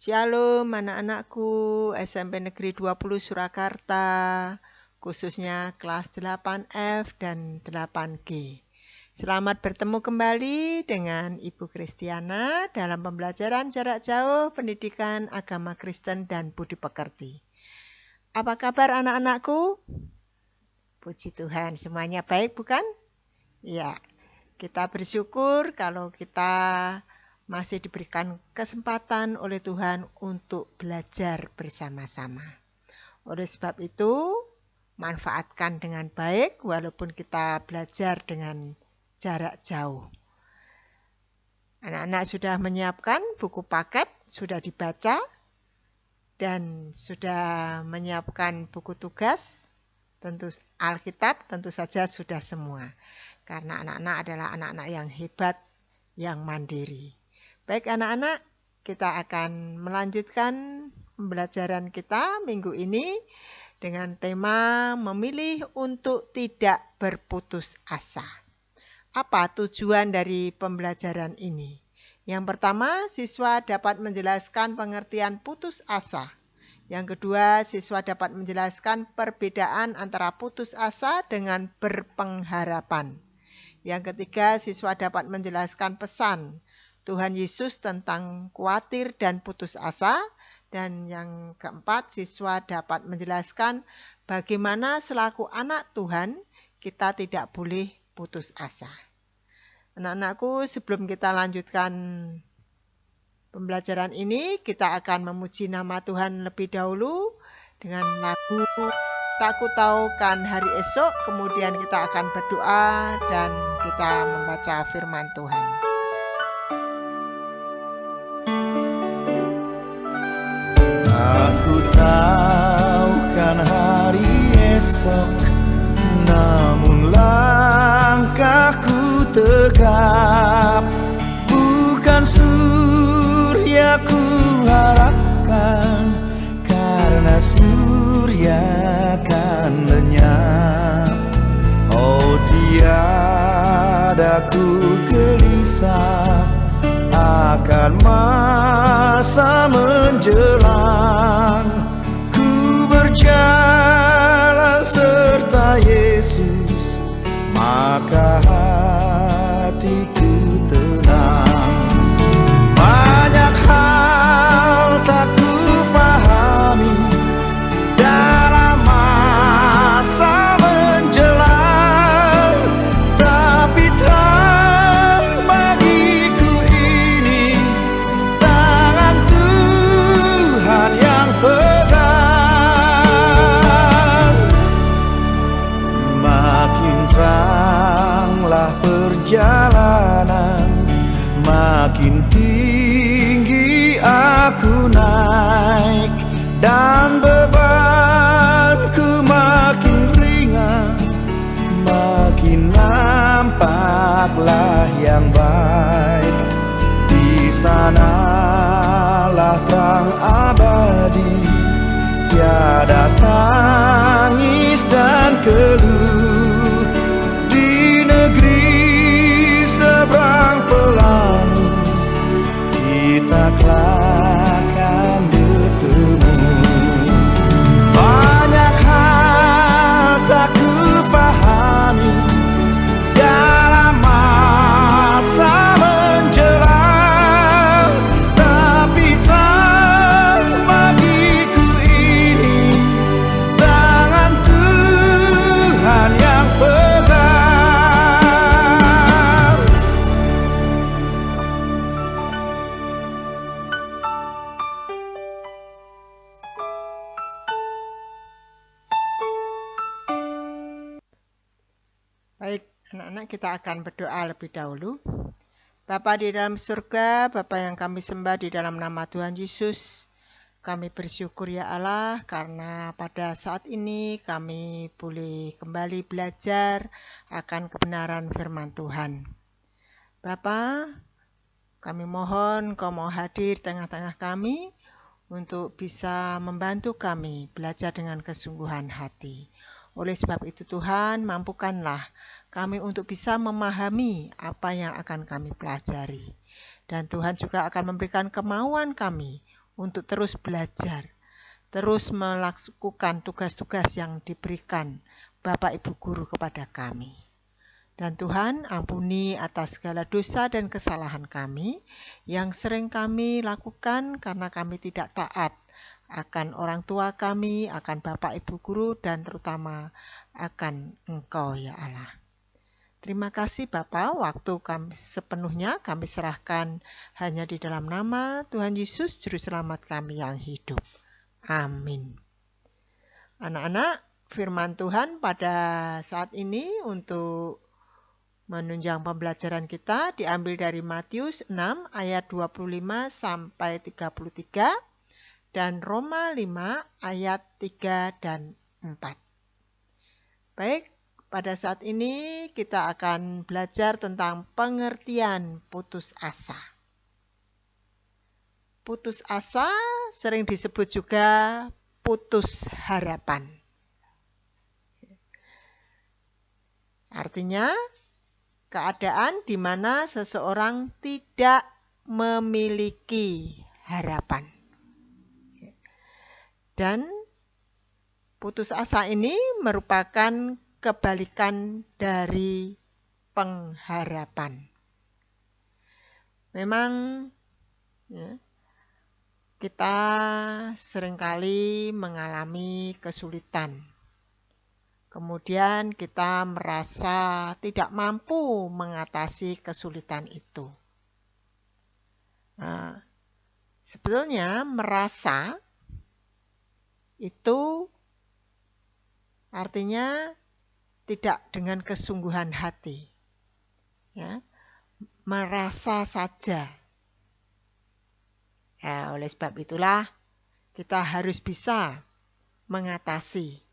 Shalom anak-anakku SMP Negeri 20 Surakarta, khususnya kelas 8F dan 8G. Selamat bertemu kembali dengan Ibu Kristiana dalam pembelajaran jarak jauh pendidikan agama Kristen dan budi pekerti. Apa kabar anak-anakku? Puji Tuhan, semuanya baik bukan? Ya, kita bersyukur kalau kita masih diberikan kesempatan oleh Tuhan untuk belajar bersama-sama. Oleh sebab itu, manfaatkan dengan baik walaupun kita belajar dengan jarak jauh. Anak-anak sudah menyiapkan buku paket, sudah dibaca, dan sudah menyiapkan buku tugas, tentu Alkitab tentu saja sudah semua. Karena anak-anak adalah anak-anak yang hebat, yang mandiri. Baik anak-anak, kita akan melanjutkan pembelajaran kita minggu ini dengan tema memilih untuk tidak berputus asa. Apa tujuan dari pembelajaran ini? Yang pertama, siswa dapat menjelaskan pengertian putus asa. Yang kedua, siswa dapat menjelaskan perbedaan antara putus asa dengan berpengharapan. Yang ketiga, siswa dapat menjelaskan pesan Tuhan Yesus tentang khawatir dan putus asa. Dan yang keempat, siswa dapat menjelaskan bagaimana selaku anak Tuhan kita tidak boleh putus asa. Anak-anakku, sebelum kita lanjutkan pembelajaran ini, kita akan memuji nama Tuhan lebih dahulu dengan lagu Tak Ku Tahu Kan Hari Esok. Kemudian kita akan berdoa dan kita membaca firman Tuhan. Aku tahu kan hari esok, namun langkahku tegap. Bukan surya ku harapkan, karena surya kan lenyap. Oh tiada ku gelisah akan masa menjelang. Ku berjalan serta Yesus, maka hatiku tenang. Banyak hal tak ku fahami dalam masa menjelang, tapi terang bagiku ini tangan Tuhan yang pegang. Makin teranglah perjalanan, makin tinggi aku naik, dan bebanku makin ringan, makin nampaklah yang baik. Di sanalah terang abadi, tiada tangis dan keluh. Di negeri seberang pelangi, kita akan bertemu. Banyak hal tak ku fahami dalam masa menjelang, tapi terang bagiku ini tangan Tuhan yang pegang. Baik, anak-anak, kita akan berdoa lebih dahulu. Bapa di dalam surga, Bapa yang kami sembah di dalam nama Tuhan Yesus, kami bersyukur ya Allah karena pada saat ini kami boleh kembali belajar akan kebenaran firman Tuhan. Bapa, kami mohon Kau mau hadir tengah-tengah kami untuk bisa membantu kami belajar dengan kesungguhan hati. Oleh sebab itu Tuhan, mampukanlah kami untuk bisa memahami apa yang akan kami pelajari. Dan Tuhan juga akan memberikan kemauan kami untuk terus belajar, terus melakukan tugas-tugas yang diberikan Bapak Ibu Guru kepada kami. Dan Tuhan, ampuni atas segala dosa dan kesalahan kami yang sering kami lakukan karena kami tidak taat akan orang tua kami, akan Bapak Ibu Guru, dan terutama akan Engkau ya Allah. Terima kasih Bapa, waktu kami sepenuhnya kami serahkan hanya di dalam nama Tuhan Yesus, Juru Selamat kami yang hidup. Amin. Anak-anak, firman Tuhan pada saat ini untuk menunjang pembelajaran kita diambil dari Matius 6 ayat 25 sampai 33 dan Roma 5 ayat 3 dan 4. Baik, pada saat ini kita akan belajar tentang pengertian putus asa. Putus asa sering disebut juga putus harapan. Artinya, keadaan di mana seseorang tidak memiliki harapan. Dan putus asa ini merupakan kebalikan dari pengharapan. Memang ya, kita seringkali mengalami kesulitan. Kemudian kita merasa tidak mampu mengatasi kesulitan itu. Nah, sebetulnya merasa itu artinya tidak dengan kesungguhan hati. Ya, merasa saja. Ya, oleh sebab itulah kita harus bisa mengatasi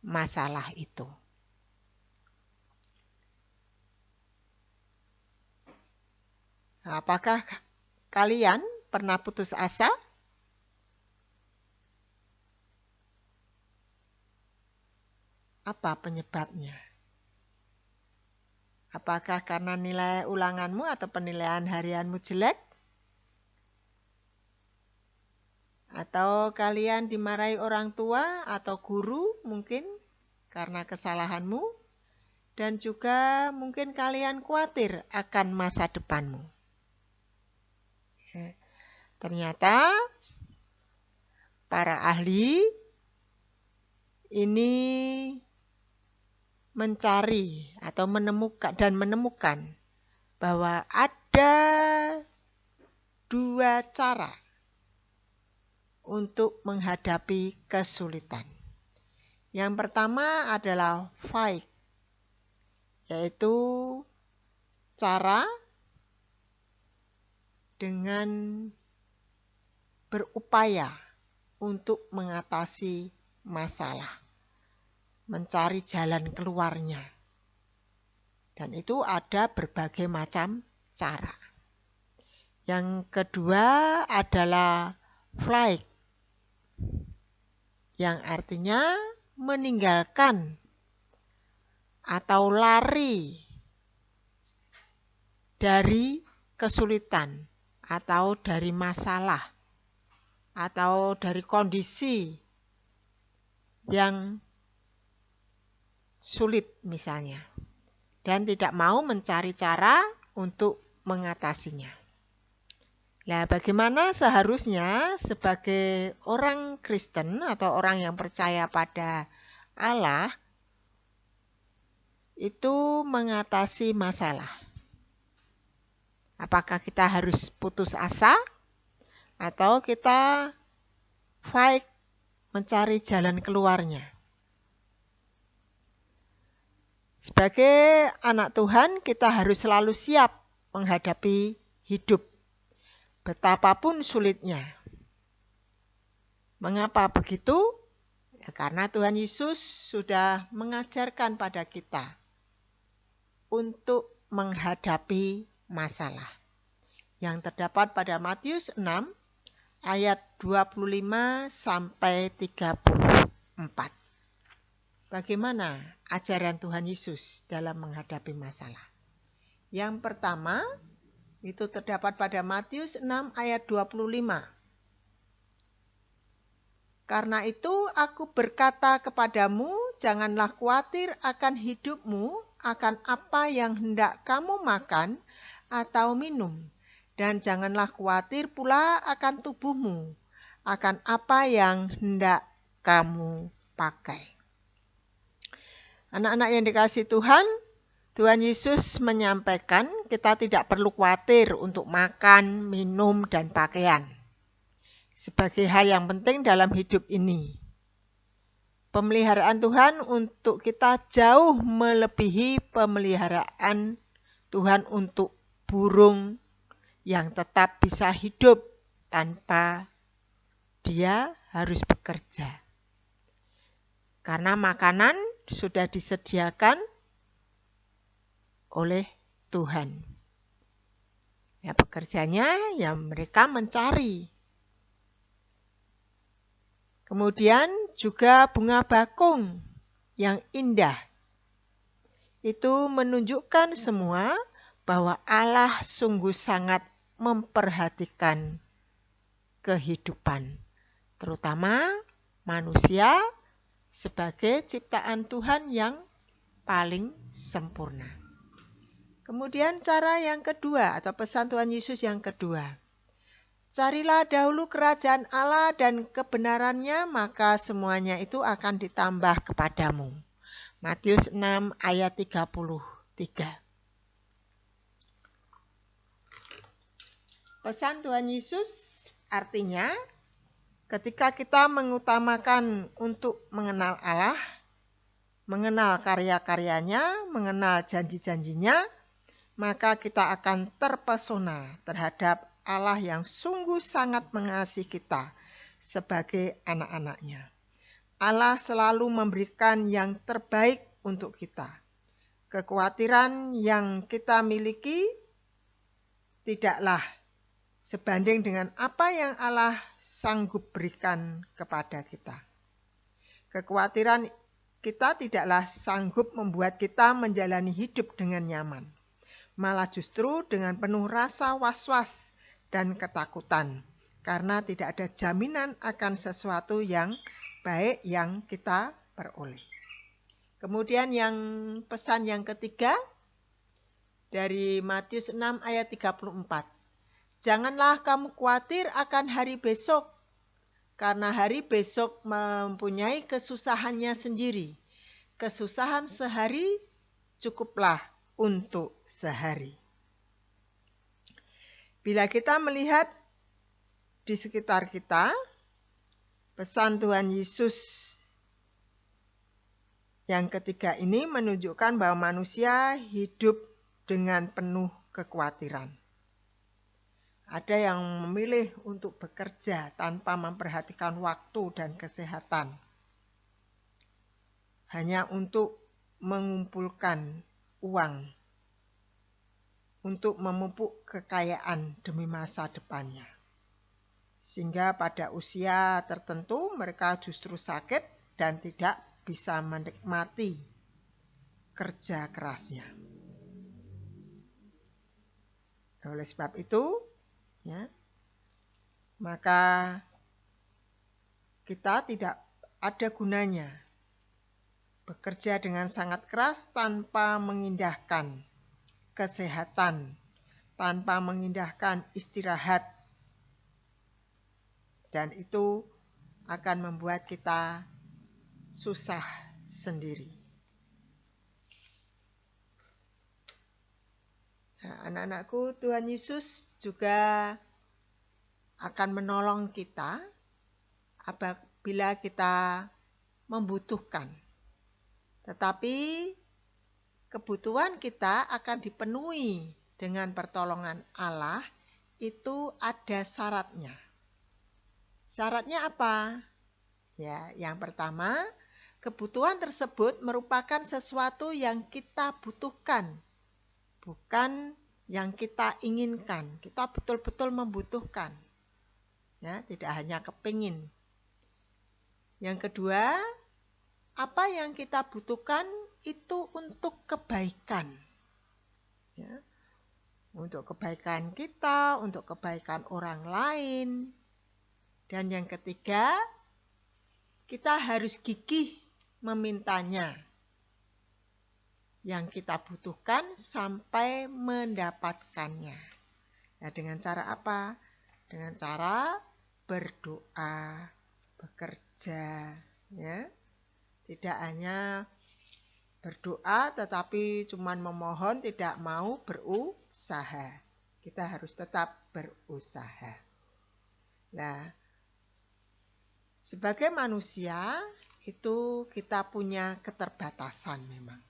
masalah itu. Apakah kalian pernah putus asa? Apa penyebabnya? Apakah karena nilai ulanganmu atau penilaian harianmu jelek? Atau kalian dimarahi orang tua atau guru mungkin karena kesalahanmu, dan juga mungkin kalian khawatir akan masa depanmu. Ternyata para ahli ini mencari atau menemukan bahwa ada dua cara untuk menghadapi kesulitan. Yang pertama adalah fight, yaitu cara dengan berupaya untuk mengatasi masalah, mencari jalan keluarnya. Dan itu ada berbagai macam cara. Yang kedua adalah flight, yang artinya meninggalkan atau lari dari kesulitan atau dari masalah atau dari kondisi yang sulit misalnya, dan tidak mau mencari cara untuk mengatasinya. Nah, bagaimana seharusnya sebagai orang Kristen atau orang yang percaya pada Allah itu mengatasi masalah? Apakah kita harus putus asa atau kita fight, mencari jalan keluarnya? Sebagai anak Tuhan, kita harus selalu siap menghadapi hidup, betapapun sulitnya. Mengapa begitu? Ya, karena Tuhan Yesus sudah mengajarkan pada kita untuk menghadapi masalah yang terdapat pada Matius 6 ayat 25 sampai 34. Bagaimana ajaran Tuhan Yesus dalam menghadapi masalah? Yang pertama itu terdapat pada Matius 6 ayat 25. Karena itu aku berkata kepadamu, janganlah khawatir akan hidupmu, akan apa yang hendak kamu makan atau minum. Dan janganlah khawatir pula akan tubuhmu, akan apa yang hendak kamu pakai. Anak-anak yang dikasihi Tuhan, Tuhan Yesus menyampaikan kita tidak perlu khawatir untuk makan, minum, dan pakaian. Sebagai hal yang penting dalam hidup ini. Pemeliharaan Tuhan untuk kita jauh melebihi pemeliharaan Tuhan untuk burung yang tetap bisa hidup tanpa dia harus bekerja. Karena makanan sudah disediakan oleh Tuhan. Ya, bekerjanya ya mereka mencari. Kemudian juga bunga bakung yang indah. Itu menunjukkan semua bahwa Allah sungguh sangat memperhatikan kehidupan, terutama manusia sebagai ciptaan Tuhan yang paling sempurna. Kemudian cara yang kedua atau pesan Tuhan Yesus yang kedua. Carilah dahulu kerajaan Allah dan kebenarannya, maka semuanya itu akan ditambah kepadamu. Matius 6 ayat 33. Pesan Tuhan Yesus artinya ketika kita mengutamakan untuk mengenal Allah, mengenal karya-karyanya, mengenal janji-janjinya, maka kita akan terpesona terhadap Allah yang sungguh sangat mengasihi kita sebagai anak-anaknya. Allah selalu memberikan yang terbaik untuk kita. Kekhawatiran yang kita miliki tidaklah sebanding dengan apa yang Allah sanggup berikan kepada kita. Kekhawatiran kita tidaklah sanggup membuat kita menjalani hidup dengan nyaman. Malah justru dengan penuh rasa was-was dan ketakutan, karena tidak ada jaminan akan sesuatu yang baik yang kita peroleh. Kemudian pesan yang ketiga dari Matius 6 ayat 34. Janganlah kamu khawatir akan hari besok, karena hari besok mempunyai kesusahannya sendiri. Kesusahan sehari cukuplah untuk sehari. Bila kita melihat di sekitar kita, pesan Tuhan Yesus yang ketiga ini menunjukkan bahwa manusia hidup dengan penuh kekhawatiran. Ada yang memilih untuk bekerja tanpa memperhatikan waktu dan kesehatan, hanya untuk mengumpulkan uang, untuk memupuk kekayaan demi masa depannya. Sehingga pada usia tertentu mereka justru sakit dan tidak bisa menikmati kerja kerasnya. Oleh sebab itu, maka kita tidak ada gunanya bekerja dengan sangat keras tanpa mengindahkan kesehatan, tanpa mengindahkan istirahat, dan itu akan membuat kita susah sendiri. Nah, anak-anakku, Tuhan Yesus juga akan menolong kita apabila kita membutuhkan. Tetapi kebutuhan kita akan dipenuhi dengan pertolongan Allah, itu ada syaratnya. Syaratnya apa? Ya, yang pertama, kebutuhan tersebut merupakan sesuatu yang kita butuhkan, bukan yang kita inginkan. Kita betul-betul membutuhkan. Ya, tidak hanya kepingin. Yang kedua, apa yang kita butuhkan itu untuk kebaikan. Ya, untuk kebaikan kita, untuk kebaikan orang lain. Dan yang ketiga, kita harus gigih memintanya. Yang kita butuhkan sampai mendapatkannya. Nah, dengan cara apa? Dengan cara berdoa, bekerja, ya. Tidak hanya berdoa tetapi cuma memohon, tidak mau berusaha. Kita harus tetap berusaha. Nah, sebagai manusia itu kita punya keterbatasan memang.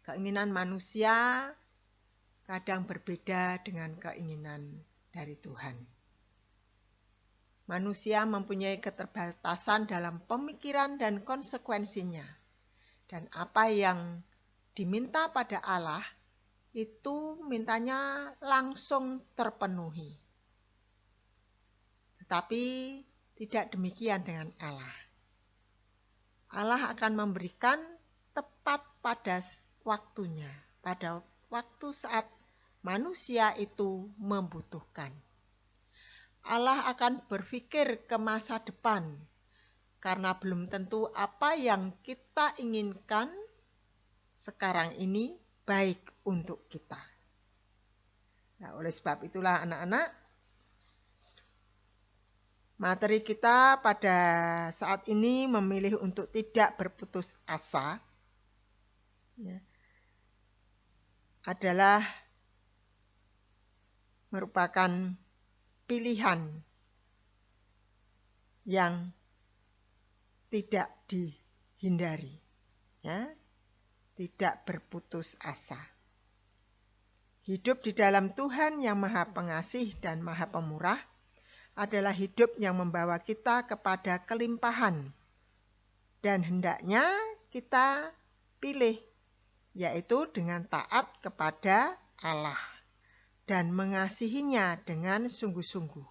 Keinginan manusia kadang berbeda dengan keinginan dari Tuhan. Manusia mempunyai keterbatasan dalam pemikiran dan konsekuensinya. Dan apa yang diminta pada Allah itu mintanya langsung terpenuhi. Tetapi tidak demikian dengan Allah. Allah akan memberikan tepat pada waktunya, pada waktu saat manusia itu membutuhkan. Allah akan berpikir ke masa depan, karena belum tentu apa yang kita inginkan sekarang ini baik untuk kita. Nah, oleh sebab itulah anak-anak, materi kita pada saat ini memilih untuk tidak berputus asa, ya, adalah merupakan pilihan yang tidak dihindari, ya, tidak berputus asa. Hidup di dalam Tuhan yang Maha Pengasih dan Maha Pemurah adalah hidup yang membawa kita kepada kelimpahan, dan hendaknya kita pilih, yaitu dengan taat kepada Allah dan mengasihinya dengan sungguh-sungguh.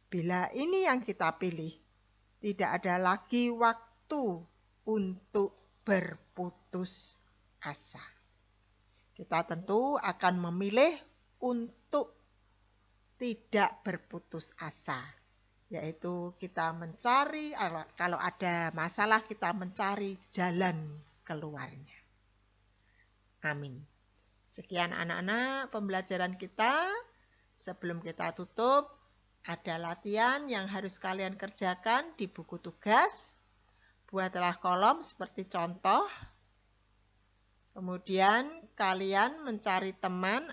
Bila ini yang kita pilih, tidak ada lagi waktu untuk berputus asa. Kita tentu akan memilih untuk tidak berputus asa, yaitu kita mencari, kalau ada masalah kita mencari jalan keluarnya. Amin. Sekian anak-anak pembelajaran kita. Sebelum kita tutup, ada latihan yang harus kalian kerjakan di buku tugas. Buatlah kolom seperti contoh. Kemudian kalian mencari teman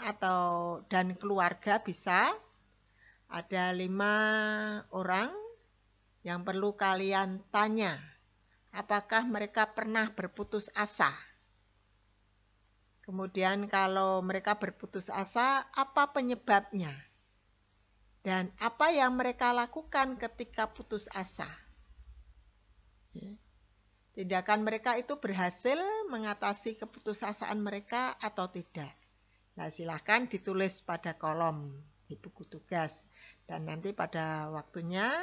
dan keluarga bisa. Ada 5 orang yang perlu kalian tanya. Apakah mereka pernah berputus asa? Kemudian kalau mereka berputus asa, apa penyebabnya? Dan apa yang mereka lakukan ketika putus asa? Tindakan mereka itu berhasil mengatasi keputusasaan mereka atau tidak? Nah, silakan ditulis pada kolom di buku tugas. Dan nanti pada waktunya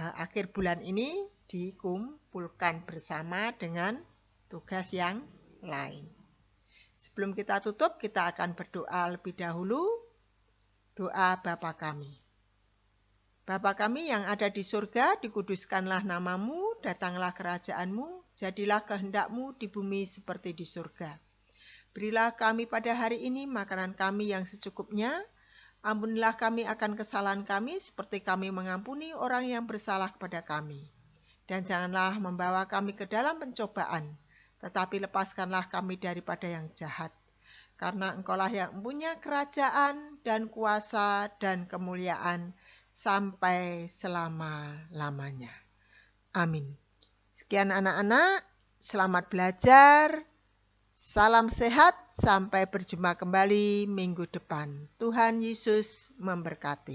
akhir bulan ini dikumpulkan bersama dengan tugas yang lain. Sebelum kita tutup, kita akan berdoa lebih dahulu. Doa Bapa kami. Bapa kami yang ada di surga, dikuduskanlah namamu, datanglah kerajaanmu, jadilah kehendakmu di bumi seperti di surga. Berilah kami pada hari ini makanan kami yang secukupnya. Ampunilah kami akan kesalahan kami seperti kami mengampuni orang yang bersalah kepada kami. Dan janganlah membawa kami ke dalam pencobaan, tetapi lepaskanlah kami daripada yang jahat. Karena Engkaulah yang punya kerajaan dan kuasa dan kemuliaan sampai selama-lamanya. Amin. Sekian anak-anak, selamat belajar. Salam sehat, sampai berjumpa kembali minggu depan. Tuhan Yesus memberkati.